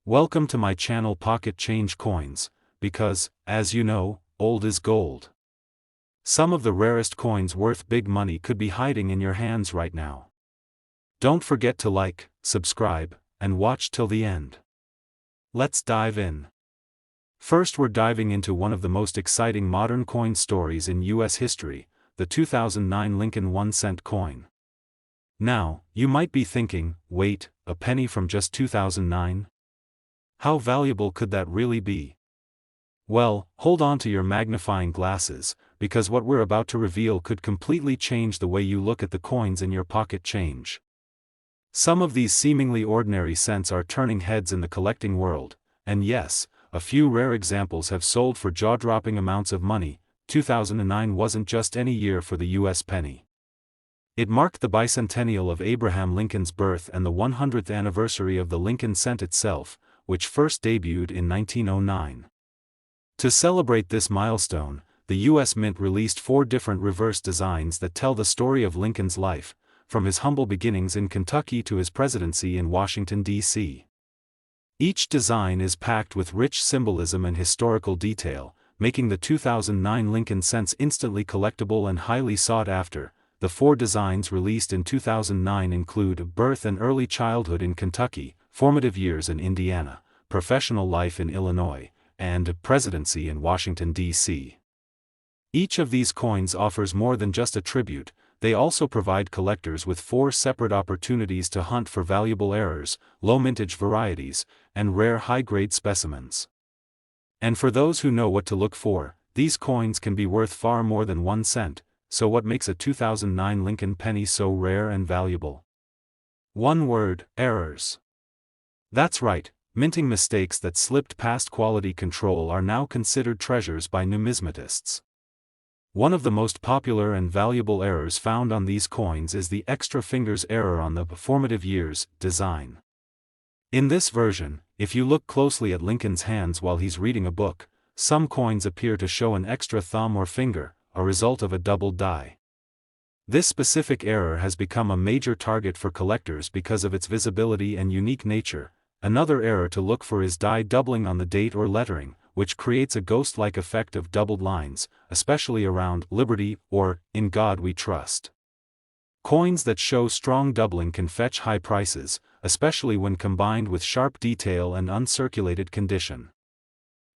Welcome to my channel Pocket Change Coins, because, as you know, old is gold. Some of the rarest coins worth big money could be hiding in your hands right now. Don't forget to like, subscribe, and watch till the end. Let's dive in. First, we're diving into one of the most exciting modern coin stories in US history, the 2009 Lincoln 1-cent coin. Now, you might be thinking, wait, a penny from just 2009? How valuable could that really be? Well, hold on to your magnifying glasses, because what we're about to reveal could completely change the way you look at the coins in your pocket change. Some of these seemingly ordinary cents are turning heads in the collecting world, and yes, a few rare examples have sold for jaw-dropping amounts of money. 2009 wasn't just any year for the US penny. It marked the bicentennial of Abraham Lincoln's birth and the 100th anniversary of the Lincoln cent itself, which first debuted in 1909. To celebrate this milestone, the U.S. Mint released 4 different reverse designs that tell the story of Lincoln's life, from his humble beginnings in Kentucky to his presidency in Washington, D.C. Each design is packed with rich symbolism and historical detail, making the 2009 Lincoln cents instantly collectible and highly sought after. The 4 designs released in 2009 include birth and early childhood in Kentucky, formative years in Indiana, professional life in Illinois, and presidency in Washington, D.C. Each of these coins offers more than just a tribute. They also provide collectors with 4 separate opportunities to hunt for valuable errors, low mintage varieties, and rare high-grade specimens. And for those who know what to look for, these coins can be worth far more than 1 cent. So what makes a 2009 Lincoln penny so rare and valuable? One word: errors. That's right, minting mistakes that slipped past quality control are now considered treasures by numismatists. One of the most popular and valuable errors found on these coins is the extra fingers error on the formative years design. In this version, if you look closely at Lincoln's hands while he's reading a book, some coins appear to show an extra thumb or finger, a result of a doubled die. This specific error has become a major target for collectors because of its visibility and unique nature. Another error to look for is die doubling on the date or lettering, which creates a ghost-like effect of doubled lines, especially around Liberty or In God We Trust. Coins that show strong doubling can fetch high prices, especially when combined with sharp detail and uncirculated condition.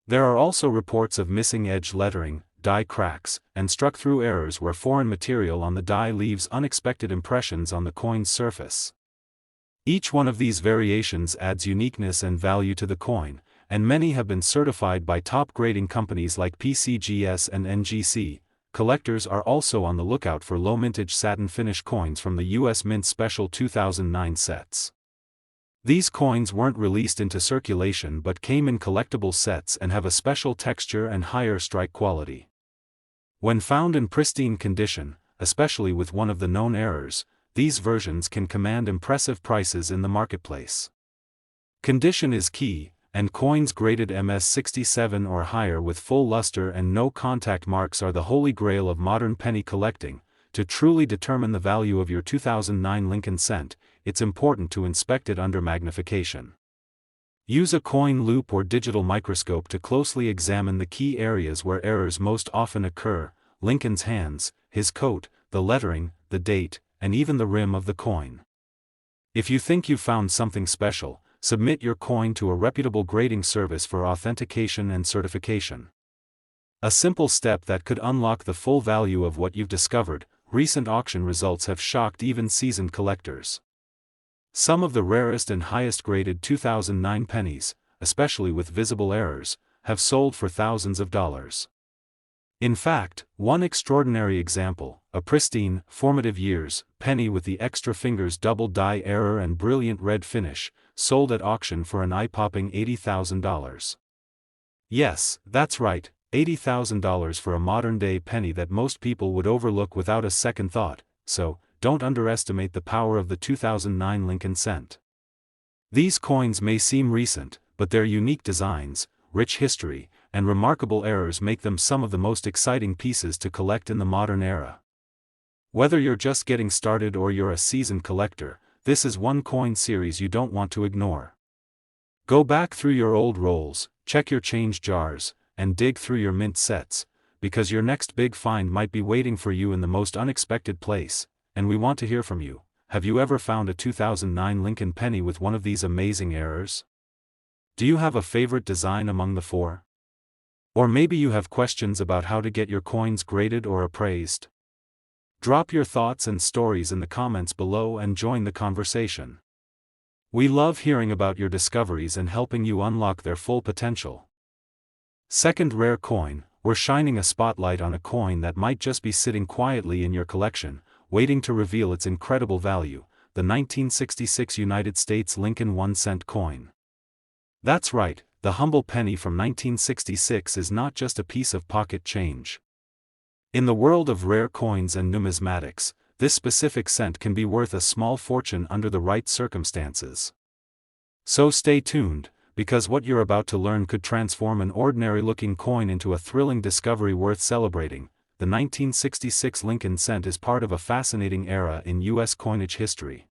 There are also reports of missing edge lettering, die cracks, and struck-through errors where foreign material on the die leaves unexpected impressions on the coin's surface. Each one of these variations adds uniqueness and value to the coin, and many have been certified by top grading companies like PCGS and NGC. Collectors are also on the lookout for low-mintage satin finish coins from the U.S. Mint Special 2009 sets. These coins weren't released into circulation but came in collectible sets and have a special texture and higher strike quality. When found in pristine condition, especially with one of the known errors, these versions can command impressive prices in the marketplace. Condition is key, and coins graded MS67 or higher with full luster and no contact marks are the holy grail of modern penny collecting. To truly determine the value of your 2009 Lincoln cent, it's important to inspect it under magnification. Use a coin loop or digital microscope to closely examine the key areas where errors most often occur: Lincoln's hands, his coat, the lettering, the date, and even the rim of the coin. If you think you've found something special, submit your coin to a reputable grading service for authentication and certification. A simple step that could unlock the full value of what you've discovered. Recent auction results have shocked even seasoned collectors. Some of the rarest and highest graded 2009 pennies, especially with visible errors, have sold for thousands of dollars. In fact, one extraordinary example, a pristine, formative years penny with the extra fingers double die error and brilliant red finish, sold at auction for an eye-popping $80,000. Yes, that's right, $80,000 for a modern-day penny that most people would overlook without a second thought. So, don't underestimate the power of the 2009 Lincoln cent. These coins may seem recent, but their unique designs, rich history, and remarkable errors make them some of the most exciting pieces to collect in the modern era. Whether you're just getting started or you're a seasoned collector, this is one coin series you don't want to ignore. Go back through your old rolls, check your change jars, and dig through your mint sets, because your next big find might be waiting for you in the most unexpected place, and we want to hear from you. Have you ever found a 2009 Lincoln penny with one of these amazing errors? Do you have a favorite design among the four? Or maybe you have questions about how to get your coins graded or appraised? Drop your thoughts and stories in the comments below and join the conversation. We love hearing about your discoveries and helping you unlock their full potential. Second rare coin, we're shining a spotlight on a coin that might just be sitting quietly in your collection, waiting to reveal its incredible value, the 1966 United States Lincoln 1-cent coin. That's right, the humble penny from 1966 is not just a piece of pocket change. In the world of rare coins and numismatics, this specific cent can be worth a small fortune under the right circumstances. So stay tuned, because what you're about to learn could transform an ordinary-looking coin into a thrilling discovery worth celebrating. The 1966 Lincoln cent is part of a fascinating era in U.S. coinage history.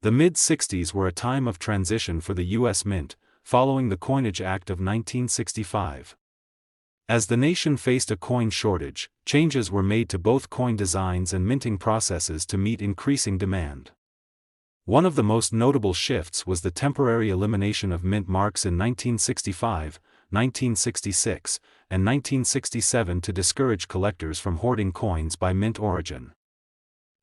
The mid-60s were a time of transition for the U.S. Mint, following the Coinage Act of 1965. As the nation faced a coin shortage, changes were made to both coin designs and minting processes to meet increasing demand. One of the most notable shifts was the temporary elimination of mint marks in 1965, 1966, and 1967 to discourage collectors from hoarding coins by mint origin.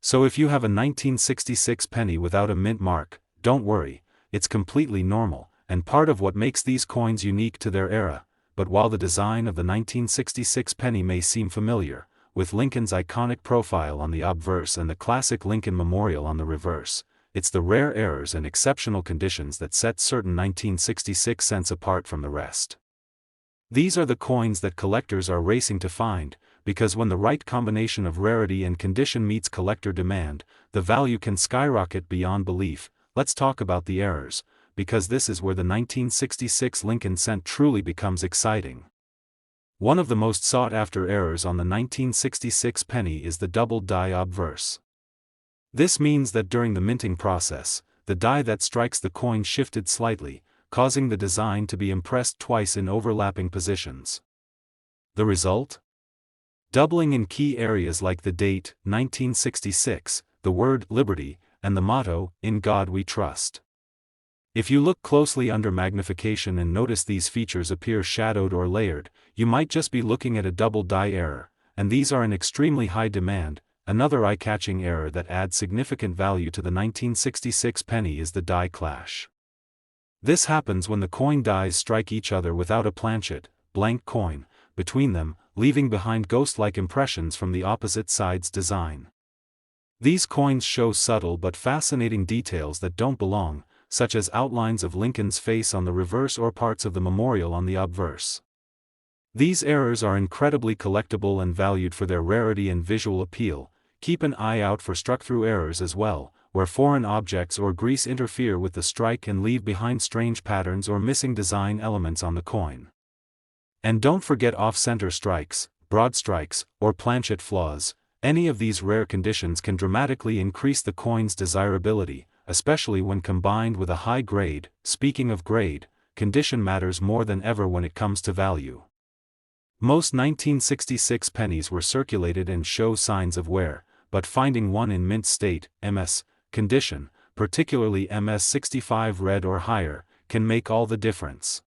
So if you have a 1966 penny without a mint mark, don't worry, it's completely normal, and part of what makes these coins unique to their era. But while the design of the 1966 penny may seem familiar, with Lincoln's iconic profile on the obverse and the classic Lincoln Memorial on the reverse, it's the rare errors and exceptional conditions that set certain 1966 cents apart from the rest. These are the coins that collectors are racing to find, because when the right combination of rarity and condition meets collector demand, the value can skyrocket beyond belief. Let's talk about the errors, because this is where the 1966 Lincoln cent truly becomes exciting. One of the most sought-after errors on the 1966 penny is the doubled die obverse. This means that during the minting process, the die that strikes the coin shifted slightly, causing the design to be impressed twice in overlapping positions. The result? Doubling in key areas like the date, 1966, the word liberty, and the motto, "In God We Trust." If you look closely under magnification and notice these features appear shadowed or layered, you might just be looking at a double die error, and these are in extremely high demand. Another eye-catching error that adds significant value to the 1966 penny is the die clash. This happens when the coin dies strike each other without a planchet, blank coin, between them, leaving behind ghost-like impressions from the opposite side's design. These coins show subtle but fascinating details that don't belong, such as outlines of Lincoln's face on the reverse or parts of the memorial on the obverse. These errors are incredibly collectible and valued for their rarity and visual appeal. Keep an eye out for struck-through errors as well, where foreign objects or grease interfere with the strike and leave behind strange patterns or missing design elements on the coin. And don't forget off-center strikes, broad strikes, or planchet flaws. Any of these rare conditions can dramatically increase the coin's desirability, especially when combined with a high grade. Speaking of grade, condition matters more than ever when it comes to value. Most 1966 pennies were circulated and show signs of wear, but finding one in mint state, MS, condition, particularly MS 65 red or higher, can make all the difference.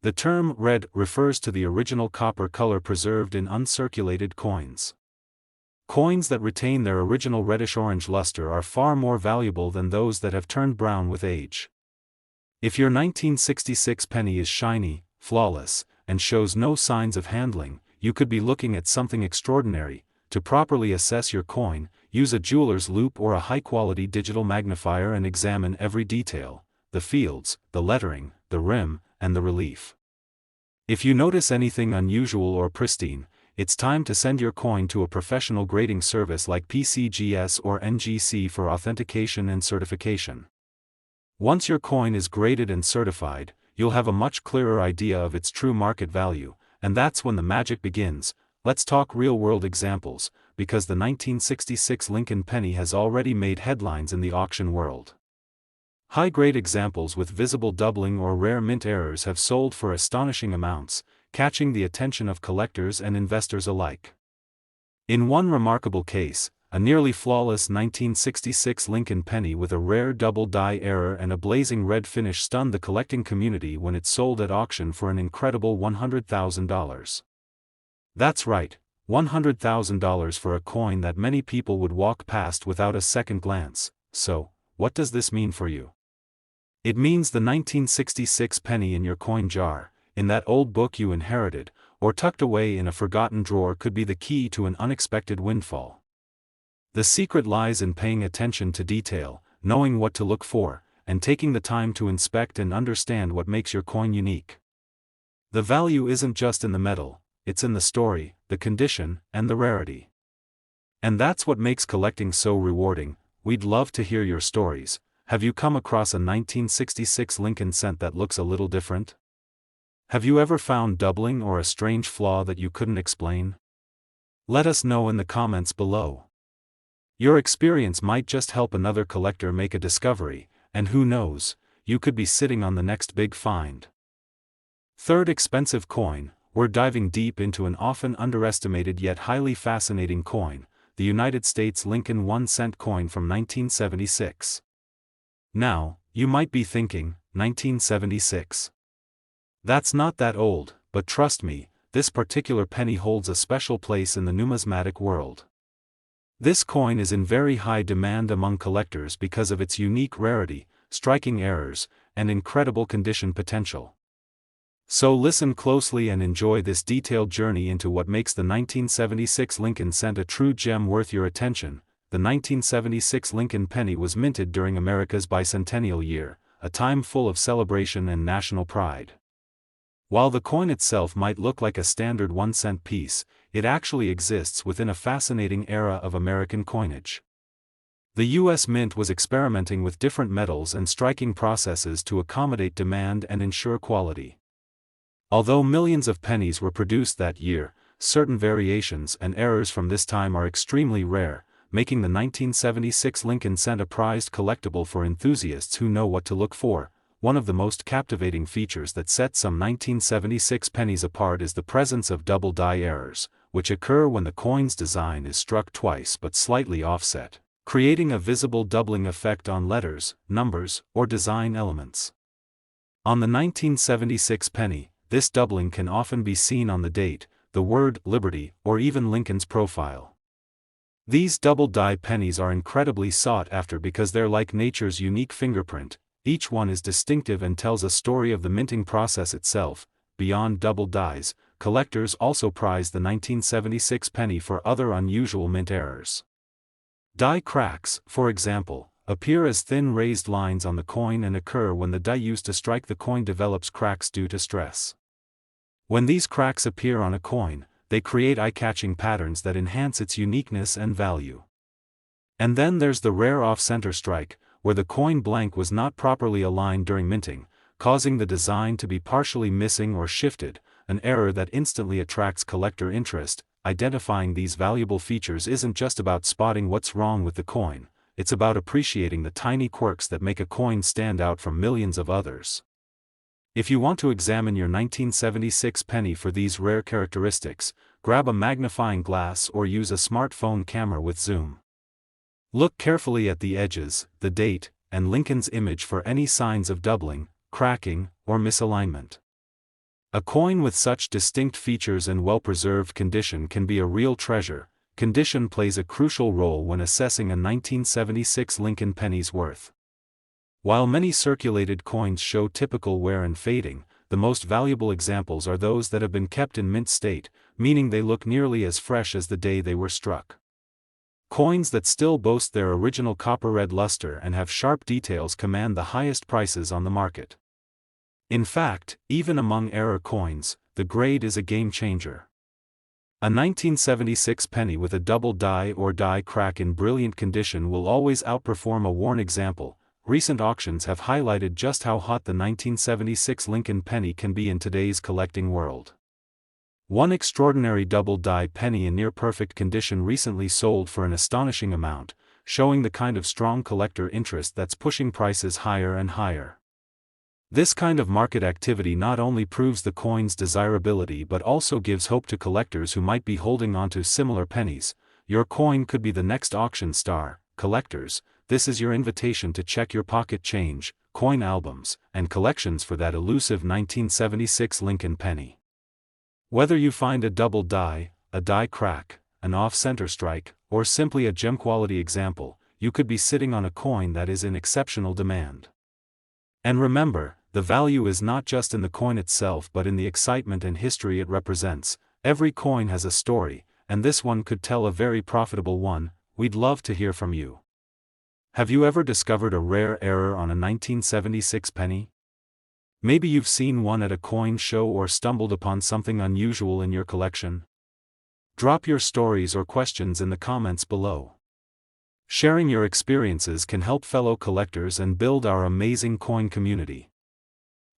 The term red refers to the original copper color preserved in uncirculated coins. Coins that retain their original reddish-orange luster are far more valuable than those that have turned brown with age. If your 1966 penny is shiny, flawless, and shows no signs of handling, you could be looking at something extraordinary. To properly assess your coin, use a jeweler's loupe or a high-quality digital magnifier and examine every detail: the fields, the lettering, the rim, and the relief. If you notice anything unusual or pristine, it's time to send your coin to a professional grading service like PCGS or NGC for authentication and certification. Once your coin is graded and certified, you'll have a much clearer idea of its true market value, and that's when the magic begins. Let's talk real-world examples, because the 1966 Lincoln penny has already made headlines in the auction world. High-grade examples with visible doubling or rare mint errors have sold for astonishing amounts, catching the attention of collectors and investors alike. In one remarkable case, a nearly flawless 1966 Lincoln penny with a rare double die error and a blazing red finish stunned the collecting community when it sold at auction for an incredible $100,000. That's right, $100,000 for a coin that many people would walk past without a second glance. So, what does this mean for you? It means the 1966 penny in your coin jar, in that old book you inherited, or tucked away in a forgotten drawer could be the key to an unexpected windfall. The secret lies in paying attention to detail, knowing what to look for, and taking the time to inspect and understand what makes your coin unique. The value isn't just in the metal, it's in the story, the condition, and the rarity. And that's what makes collecting so rewarding. We'd love to hear your stories. Have you come across a 1966 Lincoln cent that looks a little different? Have you ever found doubling or a strange flaw that you couldn't explain? Let us know in the comments below. Your experience might just help another collector make a discovery, and who knows, you could be sitting on the next big find. Third expensive coin, we're diving deep into an often underestimated yet highly fascinating coin, the United States Lincoln 1-cent coin from 1976. Now, you might be thinking, 1976. That's not that old, but trust me, this particular penny holds a special place in the numismatic world. This coin is in very high demand among collectors because of its unique rarity, striking errors, and incredible condition potential. So listen closely and enjoy this detailed journey into what makes the 1976 Lincoln cent a true gem worth your attention. The 1976 Lincoln penny was minted during America's bicentennial year, a time full of celebration and national pride. While the coin itself might look like a standard 1-cent piece, it actually exists within a fascinating era of American coinage. The U.S. Mint was experimenting with different metals and striking processes to accommodate demand and ensure quality. Although millions of pennies were produced that year, certain variations and errors from this time are extremely rare, making the 1976 Lincoln cent a prized collectible for enthusiasts who know what to look for. One of the most captivating features that sets some 1976 pennies apart is the presence of double die errors, which occur when the coin's design is struck twice but slightly offset, creating a visible doubling effect on letters, numbers, or design elements. On the 1976 penny, this doubling can often be seen on the date, the word Liberty, or even Lincoln's profile. These double die pennies are incredibly sought after because they're like nature's unique fingerprint. Each one is distinctive and tells a story of the minting process itself. Beyond double dies, collectors also prize the 1976 penny for other unusual mint errors. Die cracks, for example, appear as thin raised lines on the coin and occur when the die used to strike the coin develops cracks due to stress. When these cracks appear on a coin, they create eye-catching patterns that enhance its uniqueness and value. And then there's the rare off-center strike, where the coin blank was not properly aligned during minting, causing the design to be partially missing or shifted, an error that instantly attracts collector interest. Identifying these valuable features isn't just about spotting what's wrong with the coin, it's about appreciating the tiny quirks that make a coin stand out from millions of others. If you want to examine your 1976 penny for these rare characteristics, grab a magnifying glass or use a smartphone camera with zoom. Look carefully at the edges, the date, and Lincoln's image for any signs of doubling, cracking, or misalignment. A coin with such distinct features and well-preserved condition can be a real treasure. Condition plays a crucial role when assessing a 1976 Lincoln penny's worth. While many circulated coins show typical wear and fading, the most valuable examples are those that have been kept in mint state, meaning they look nearly as fresh as the day they were struck. Coins that still boast their original copper-red luster and have sharp details command the highest prices on the market. In fact, even among error coins, the grade is a game-changer. A 1976 penny with a double die or die crack in brilliant condition will always outperform a worn example. Recent auctions have highlighted just how hot the 1976 Lincoln penny can be in today's collecting world. One extraordinary double die penny in near-perfect condition recently sold for an astonishing amount, showing the kind of strong collector interest that's pushing prices higher and higher. This kind of market activity not only proves the coin's desirability but also gives hope to collectors who might be holding onto similar pennies. Your coin could be the next auction star. Collectors, this is your invitation to check your pocket change, coin albums, and collections for that elusive 1976 Lincoln penny. Whether you find a double die, a die crack, an off-center strike, or simply a gem-quality example, you could be sitting on a coin that is in exceptional demand. And remember, the value is not just in the coin itself but in the excitement and history it represents. Every coin has a story, and this one could tell a very profitable one. We'd love to hear from you. Have you ever discovered a rare error on a 1976 penny? Maybe you've seen one at a coin show or stumbled upon something unusual in your collection. Drop your stories or questions in the comments below. Sharing your experiences can help fellow collectors and build our amazing coin community.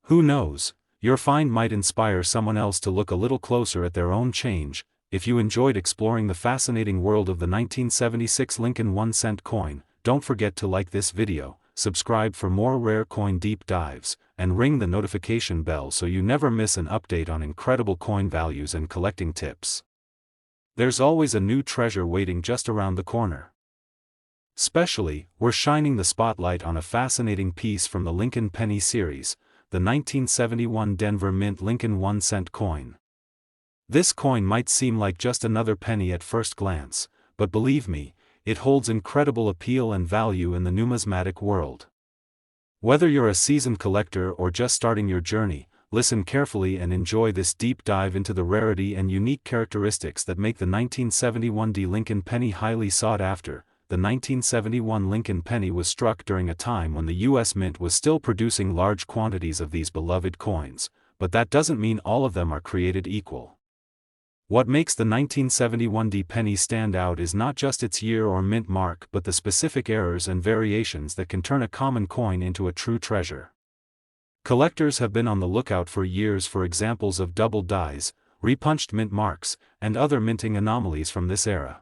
Who knows, your find might inspire someone else to look a little closer at their own change. If you enjoyed exploring the fascinating world of the 1976 Lincoln 1-cent coin, don't forget to like this video, subscribe for more rare coin deep dives, and ring the notification bell so you never miss an update on incredible coin values and collecting tips. There's always a new treasure waiting just around the corner. Especially, we're shining the spotlight on a fascinating piece from the Lincoln Penny series, the 1971 Denver Mint Lincoln 1-cent coin. This coin might seem like just another penny at first glance, but believe me, it holds incredible appeal and value in the numismatic world. Whether you're a seasoned collector or just starting your journey, listen carefully and enjoy this deep dive into the rarity and unique characteristics that make the 1971 Lincoln penny highly sought after. The 1971 Lincoln penny was struck during a time when the U.S. Mint was still producing large quantities of these beloved coins, but that doesn't mean all of them are created equal. What makes the 1971 penny stand out is not just its year or mint mark but the specific errors and variations that can turn a common coin into a true treasure. Collectors have been on the lookout for years for examples of double dies, repunched mint marks, and other minting anomalies from this era.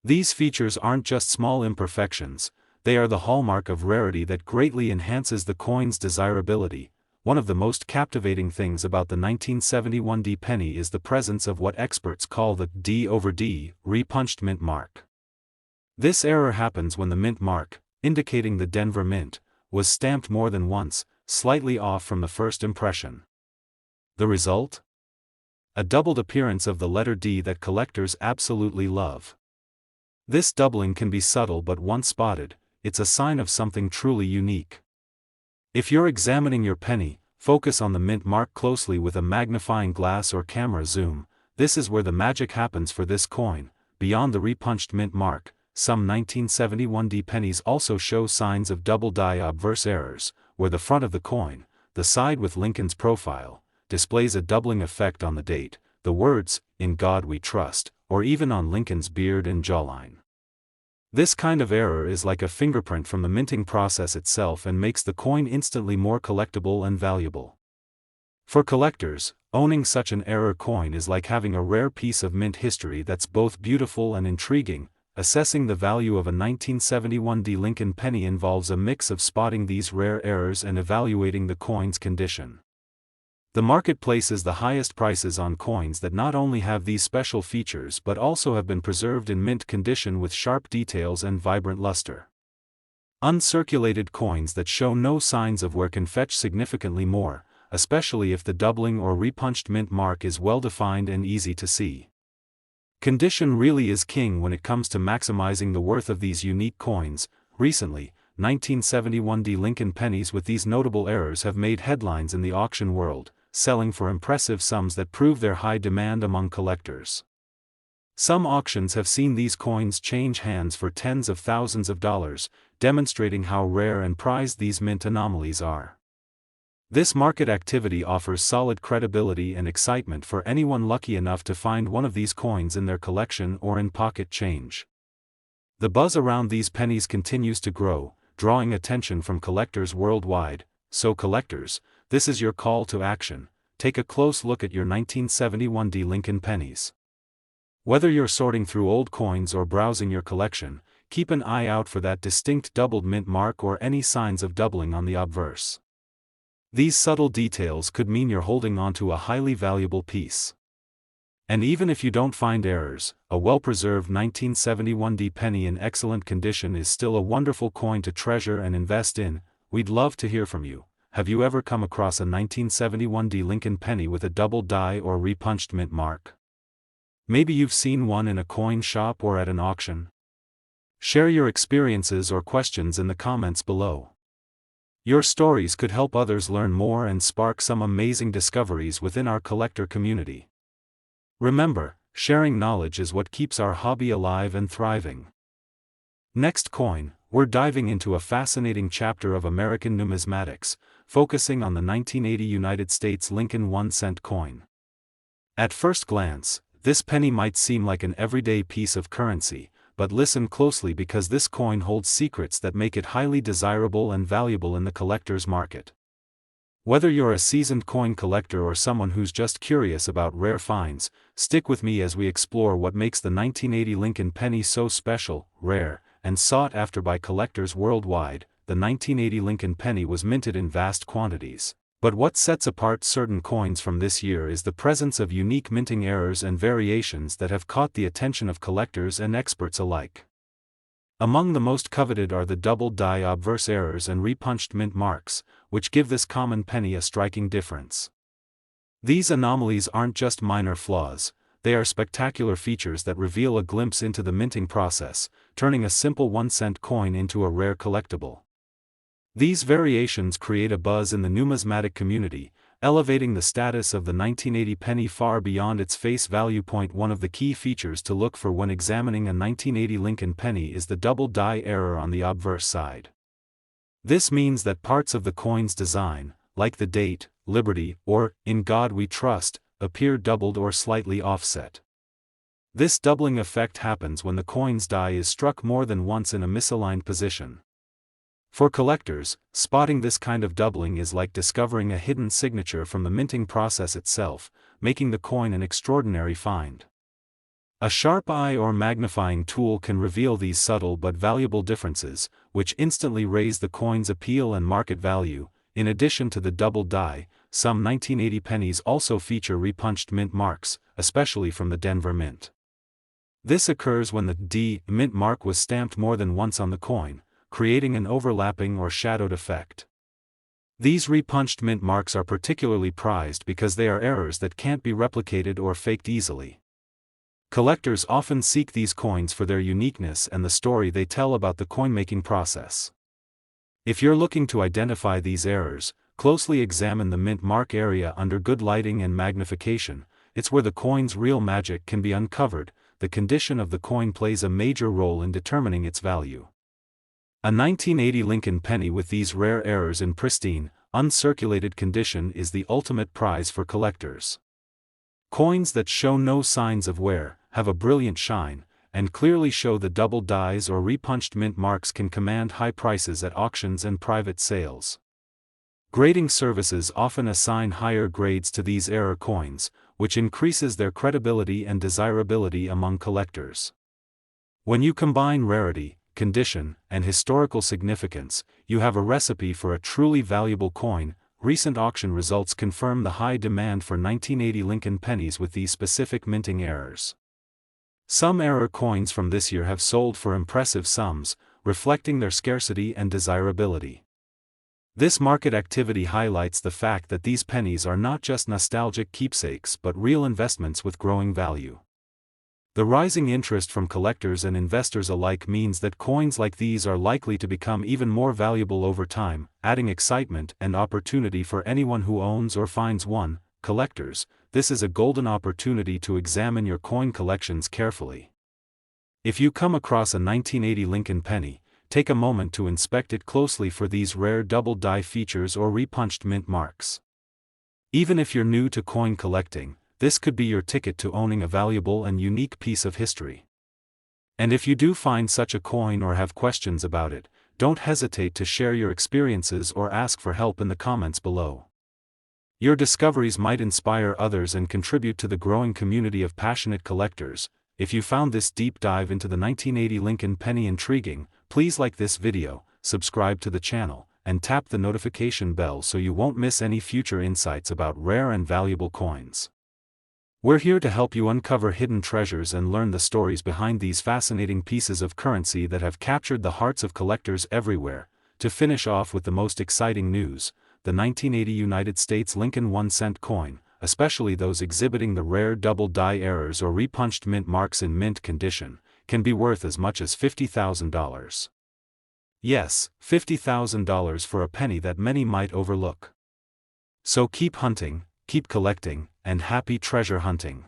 These features aren't just small imperfections, they are the hallmark of rarity that greatly enhances the coin's desirability. One of the most captivating things about the 1971 penny is the presence of what experts call the D over D, repunched mint mark. This error happens when the mint mark, indicating the Denver Mint, was stamped more than once, slightly off from the first impression. The result? A doubled appearance of the letter D that collectors absolutely love. This doubling can be subtle but once spotted, it's a sign of something truly unique. If you're examining your penny, focus on the mint mark closely with a magnifying glass or camera zoom. This is where the magic happens for this coin. Beyond the repunched mint mark, some 1971 pennies also show signs of double die obverse errors, where the front of the coin, the side with Lincoln's profile, displays a doubling effect on the date, the words, "In God We Trust," or even on Lincoln's beard and jawline. This kind of error is like a fingerprint from the minting process itself and makes the coin instantly more collectible and valuable. For collectors, owning such an error coin is like having a rare piece of mint history that's both beautiful and intriguing. Assessing the value of a 1971 Lincoln penny involves a mix of spotting these rare errors and evaluating the coin's condition. The market places the highest prices on coins that not only have these special features but also have been preserved in mint condition with sharp details and vibrant luster. Uncirculated coins that show no signs of wear can fetch significantly more, especially if the doubling or repunched mint mark is well defined and easy to see. Condition really is king when it comes to maximizing the worth of these unique coins. Recently, 1971 Lincoln pennies with these notable errors have made headlines in the auction world, selling for impressive sums that prove their high demand among collectors. Some auctions have seen these coins change hands for tens of thousands of dollars, demonstrating how rare and prized these mint anomalies are. This market activity offers solid credibility and excitement for anyone lucky enough to find one of these coins in their collection or in pocket change. The buzz around these pennies continues to grow, drawing attention from collectors worldwide. So collectors, this is your call to action. Take a close look at your 1971 Lincoln pennies. Whether you're sorting through old coins or browsing your collection, keep an eye out for that distinct doubled mint mark or any signs of doubling on the obverse. These subtle details could mean you're holding onto a highly valuable piece. And even if you don't find errors, a well-preserved 1971D penny in excellent condition is still a wonderful coin to treasure and invest in. We'd love to hear from you. Have you ever come across a 1971D Lincoln penny with a double die or repunched mint mark? Maybe you've seen one in a coin shop or at an auction. Share your experiences or questions in the comments below. Your stories could help others learn more and spark some amazing discoveries within our collector community. Remember, sharing knowledge is what keeps our hobby alive and thriving. Next coin, we're diving into a fascinating chapter of American numismatics, focusing on the 1980 United States Lincoln 1-cent coin. At first glance, this penny might seem like an everyday piece of currency, but listen closely because this coin holds secrets that make it highly desirable and valuable in the collector's market. Whether you're a seasoned coin collector or someone who's just curious about rare finds, stick with me as we explore what makes the 1980 Lincoln penny so special, rare, and sought after by collectors worldwide. The 1980 Lincoln penny was minted in vast quantities. But what sets apart certain coins from this year is the presence of unique minting errors and variations that have caught the attention of collectors and experts alike. Among the most coveted are the double die obverse errors and repunched mint marks, which give this common penny a striking difference. These anomalies aren't just minor flaws, they are spectacular features that reveal a glimpse into the minting process, turning a simple 1-cent coin into a rare collectible. These variations create a buzz in the numismatic community, elevating the status of the 1980 penny far beyond its face value. One of the key features to look for when examining a 1980 Lincoln penny is the double die error on the obverse side. This means that parts of the coin's design, like the date, Liberty, or In God We Trust, appear doubled or slightly offset. This doubling effect happens when the coin's die is struck more than once in a misaligned position. For collectors, spotting this kind of doubling is like discovering a hidden signature from the minting process itself, making the coin an extraordinary find. A sharp eye or magnifying tool can reveal these subtle but valuable differences, which instantly raise the coin's appeal and market value. In addition to the double die, some 1980 pennies also feature repunched mint marks, especially from the Denver Mint. This occurs when the D mint mark was stamped more than once on the coin, creating an overlapping or shadowed effect. These repunched mint marks are particularly prized because they are errors that can't be replicated or faked easily. Collectors often seek these coins for their uniqueness and the story they tell about the coin-making process. If you're looking to identify these errors, closely examine the mint mark area under good lighting and magnification. It's where the coin's real magic can be uncovered. The condition of the coin plays a major role in determining its value. A 1980 Lincoln penny with these rare errors in pristine, uncirculated condition is the ultimate prize for collectors. Coins that show no signs of wear, have a brilliant shine, and clearly show the double dies or repunched mint marks can command high prices at auctions and private sales. Grading services often assign higher grades to these error coins, which increases their credibility and desirability among collectors. When you combine rarity, condition, and historical significance, you have a recipe for a truly valuable coin. Recent auction results confirm the high demand for 1980 Lincoln pennies with these specific minting errors. Some error coins from this year have sold for impressive sums, reflecting their scarcity and desirability. This market activity highlights the fact that these pennies are not just nostalgic keepsakes but real investments with growing value. The rising interest from collectors and investors alike means that coins like these are likely to become even more valuable over time, adding excitement and opportunity for anyone who owns or finds one. Collectors, this is a golden opportunity to examine your coin collections carefully. If you come across a 1980 Lincoln penny, take a moment to inspect it closely for these rare double die features or repunched mint marks. Even if you're new to coin collecting, this could be your ticket to owning a valuable and unique piece of history. And if you do find such a coin or have questions about it, don't hesitate to share your experiences or ask for help in the comments below. Your discoveries might inspire others and contribute to the growing community of passionate collectors. If you found this deep dive into the 1980 Lincoln penny intriguing, please like this video, subscribe to the channel, and tap the notification bell so you won't miss any future insights about rare and valuable coins. We're here to help you uncover hidden treasures and learn the stories behind these fascinating pieces of currency that have captured the hearts of collectors everywhere. To finish off with the most exciting news, the 1980 United States Lincoln 1-cent coin, especially those exhibiting the rare double die errors or repunched mint marks in mint condition, can be worth as much as $50,000. Yes, $50,000 for a penny that many might overlook. So keep hunting, keep collecting, and happy treasure hunting.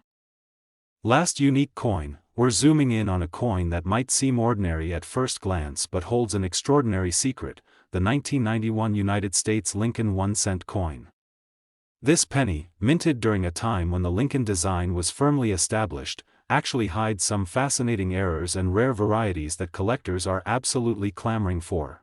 Last unique coin, we're zooming in on a coin that might seem ordinary at first glance but holds an extraordinary secret, the 1991 United States Lincoln 1-cent coin. This penny, minted during a time when the Lincoln design was firmly established, actually hides some fascinating errors and rare varieties that collectors are absolutely clamoring for.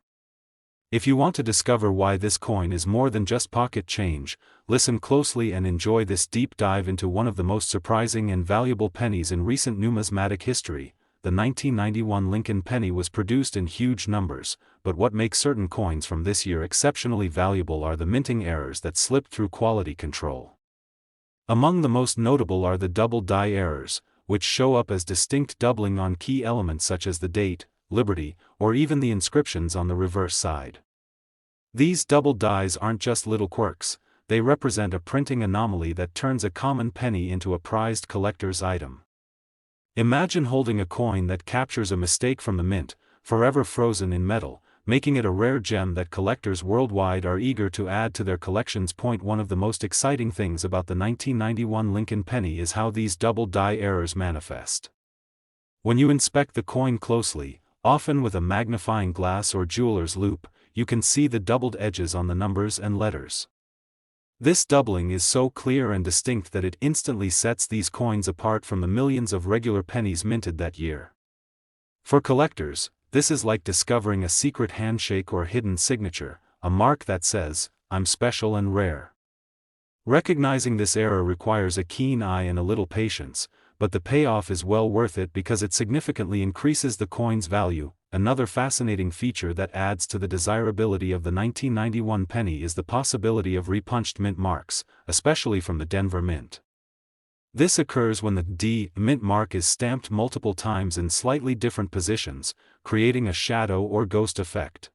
If you want to discover why this coin is more than just pocket change, listen closely and enjoy this deep dive into one of the most surprising and valuable pennies in recent numismatic history. The 1991 Lincoln penny was produced in huge numbers, but what makes certain coins from this year exceptionally valuable are the minting errors that slipped through quality control. Among the most notable are the double die errors, which show up as distinct doubling on key elements such as the date, Liberty, or even the inscriptions on the reverse side. These double dies aren't just little quirks, they represent a printing anomaly that turns a common penny into a prized collector's item. Imagine holding a coin that captures a mistake from the mint, forever frozen in metal, making it a rare gem that collectors worldwide are eager to add to their collections. One of the most exciting things about the 1991 Lincoln penny is how these double die errors manifest. When you inspect the coin closely, often with a magnifying glass or jeweler's loupe, you can see the doubled edges on the numbers and letters. This doubling is so clear and distinct that it instantly sets these coins apart from the millions of regular pennies minted that year. For collectors, this is like discovering a secret handshake or hidden signature, a mark that says, "I'm special and rare." Recognizing this error requires a keen eye and a little patience, but the payoff is well worth it because it significantly increases the coin's value. Another fascinating feature that adds to the desirability of the 1991 penny is the possibility of repunched mint marks, especially from the Denver Mint. This occurs when the D mint mark is stamped multiple times in slightly different positions, creating a shadow or ghost effect.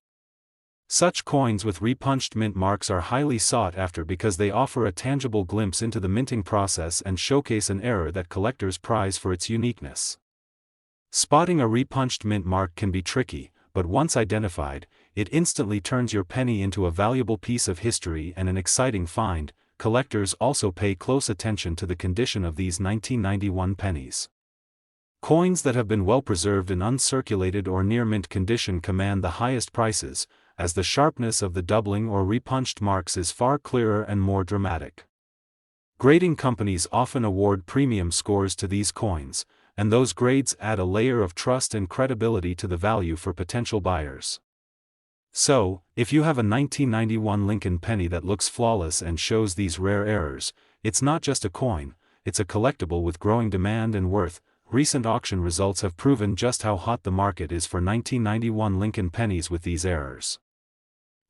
Such coins with repunched mint marks are highly sought after because they offer a tangible glimpse into the minting process and showcase an error that collectors prize for its uniqueness. Spotting a repunched mint mark can be tricky, but once identified, it instantly turns your penny into a valuable piece of history and an exciting find. Collectors also pay close attention to the condition of these 1991 pennies. Coins that have been well preserved in uncirculated or near mint condition command the highest prices, as the sharpness of the doubling or repunched marks is far clearer and more dramatic. Grading companies often award premium scores to these coins, and those grades add a layer of trust and credibility to the value for potential buyers. So, if you have a 1991 Lincoln penny that looks flawless and shows these rare errors, it's not just a coin, it's a collectible with growing demand and worth. Recent auction results have proven just how hot the market is for 1991 Lincoln pennies with these errors.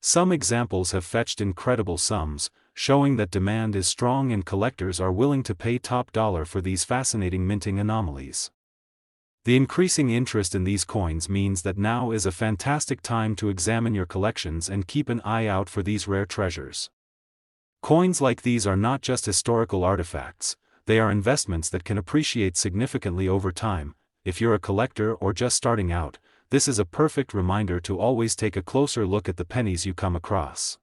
Some examples have fetched incredible sums, showing that demand is strong and collectors are willing to pay top dollar for these fascinating minting anomalies. The increasing interest in these coins means that now is a fantastic time to examine your collections and keep an eye out for these rare treasures. Coins like these are not just historical artifacts, they are investments that can appreciate significantly over time. If you're a collector or just starting out, this is a perfect reminder to always take a closer look at the pennies you come across.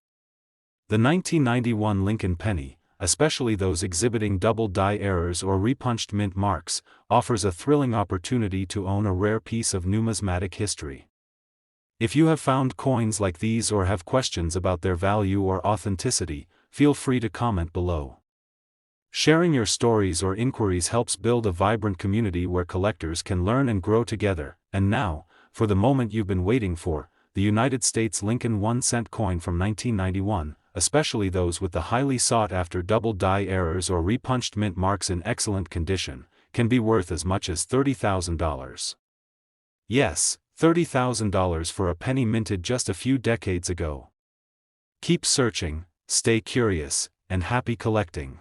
The 1991 Lincoln penny, especially those exhibiting double die errors or repunched mint marks, offers a thrilling opportunity to own a rare piece of numismatic history. If you have found coins like these or have questions about their value or authenticity, feel free to comment below. Sharing your stories or inquiries helps build a vibrant community where collectors can learn and grow together. And now, for the moment you've been waiting for, the United States Lincoln 1-cent coin from 1991, especially those with the highly sought-after double die errors or repunched mint marks in excellent condition. can be worth as much as $30,000. Yes, $30,000 for a penny minted just a few decades ago. Keep searching, stay curious, and happy collecting.